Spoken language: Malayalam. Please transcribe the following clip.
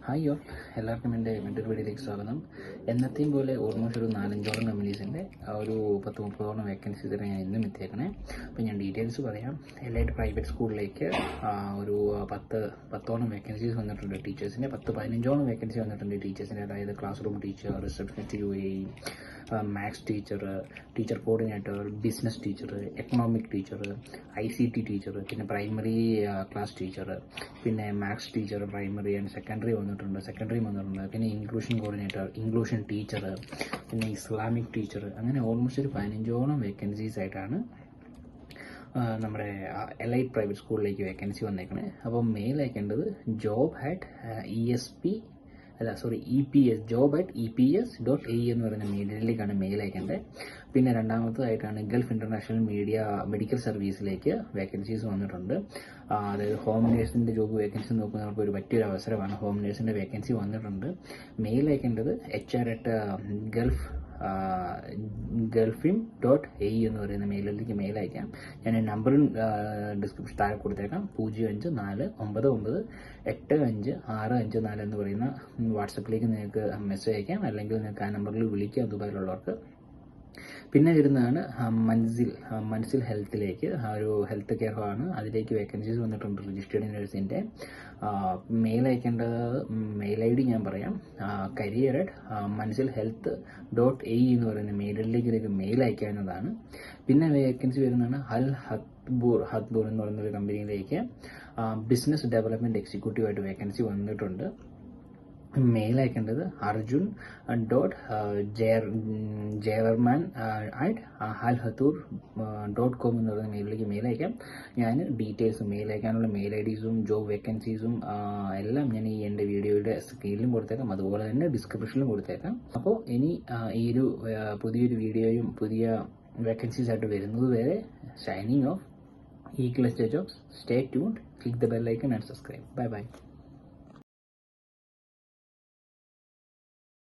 ഹായ് യോൾ, എല്ലാവർക്കും എൻ്റെ മറ്റൊരു വീഡിയോയിലേക്ക് സ്വാഗതം. എന്നത്തെയും പോലെ ഓൾമോസ്റ്റ് ഒരു 4-5ഓളം കമ്പനീസിൻ്റെ ഒരു 10-30ഓളം വേക്കൻസീസിനെ ഞാൻ ഇന്നും എത്തിയേക്കണേ. അപ്പോൾ ഞാൻ ഡീറ്റെയിൽസ് പറയാം. എലൈറ്റ് പ്രൈവറ്റ് സ്കൂളിലേക്ക് ഒരു 10ഓളം വേക്കൻസീസ് വന്നിട്ടുണ്ട്. ടീച്ചേഴ്സിൻ്റെ 10-15ഓളം വേക്കൻസി വന്നിട്ടുണ്ട് ടീച്ചേഴ്സിൻ്റെ. അതായത് class room teacher, receptionist UAE, maths teacher, teacher coordinator, business teacher, economic teacher, ICT teacher, പിന്നെ പ്രൈമറി ക്ലാസ് ടീച്ചർ, പിന്നെ maths teacher primary and secondary വന്നിട്ടുണ്ട്. പിന്നെ ഇൻക്ലൂഷൻ കോർഡിനേറ്റർ, ഇൻക്ലൂഷൻ ടീച്ചർ, പിന്നെ ഇസ്ലാമിക് ടീച്ചർ, അങ്ങനെ ഓൾമോസ്റ്റ് ഒരു 15ഓളം വേക്കൻസീസ് ആയിട്ടാണ് നമ്മുടെ എലൈറ്റ് പ്രൈവറ്റ് സ്കൂളിലേക്ക് വേക്കൻസി വന്നേക്കണേ. അപ്പോൾ മെയിൽ അയക്കേണ്ടത് job@eps.ae എന്ന് പറയുന്ന മെയിലിലേക്കാണ് മെയിൽ അയക്കേണ്ടത്. പിന്നെ രണ്ടാമത്തേതായിട്ടാണ് ഗൾഫ് ഇൻ്റർനാഷണൽ മെഡിക്കൽ സർവീസിലേക്ക് വേക്കൻസീസ് വന്നിട്ടുണ്ട്. അതായത് ഹോം നേഴ്സിൻ്റെ ജോബ് വേക്കൻസി നോക്കുന്നവർക്ക് ഒരു പറ്റിയൊരു അവസരമാണ്. ഹോം നേഴ്സിൻ്റെ വേക്കൻസി വന്നിട്ടുണ്ട്. മെയിൽ അയക്കേണ്ടത് HR@gulfim.ae എന്ന് പറയുന്ന മെയിലിലേക്ക് മെയിൽ അയക്കാം. ഞാൻ നമ്പറും ഡിസ്ക്രിപ്ഷൻ താഴെ കൊടുത്തേക്കാം. 0549856554 എന്ന് പറയുന്ന വാട്സപ്പിലേക്ക് നിങ്ങൾക്ക് മെസ്സേജ് അയക്കാം, അല്ലെങ്കിൽ നിങ്ങൾക്ക് ആ നമ്പറിൽ വിളിക്കാം ദുബായിലുള്ളവർക്ക്. പിന്നെ വരുന്നതാണ് മൻസിൽ ഹെൽത്തിലേക്ക്, ഒരു ഹെൽത്ത് കെയർ ആണ്. അതിലേക്ക് വേക്കൻസീസ് വന്നിട്ടുണ്ട് രജിസ്റ്റേർഡ് നേഴ്സിൻ്റെ. മെയിൽ അയക്കേണ്ടത് മെയിൽ ID ഞാൻ പറയാം. career@mansilhealth.ae എന്ന് പറയുന്ന മെയിലിലേക്ക് മെയിൽ അയക്കാവുന്നതാണ്. പിന്നെ വേക്കൻസി വരുന്നതാണ് ഹത്ബൂർ എന്ന് പറയുന്നൊരു കമ്പനിയിലേക്ക് ബിസിനസ് ഡെവലപ്മെൻറ്റ് എക്സിക്യൂട്ടീവായിട്ട് വേക്കൻസി വന്നിട്ടുണ്ട്. മെയിൽ അയക്കേണ്ടത് arjun.jairman@alhatur.com എന്ന് പറയുന്ന മെയിലിലേക്ക് മെയിൽ അയക്കാം. ഞാൻ ഡീറ്റെയിൽസും മെയിൽ അയക്കാനുള്ള മെയിൽ IDസും ജോബ് വേക്കൻസീസും എല്ലാം ഞാൻ എൻ്റെ വീഡിയോയുടെ സ്ക്രീനിലും കൊടുത്തേക്കാം, അതുപോലെ തന്നെ ഡിസ്ക്രിപ്ഷനിലും കൊടുത്തേക്കാം. അപ്പോൾ ഇനി ഈ ഒരു പുതിയൊരു വീഡിയോയും പുതിയ വേക്കൻസീസ് ആയിട്ട് വരുന്നത് വരെ signing off. Eagle Jobs. Stay tuned, click the bell icon and subscribe. Bye bye.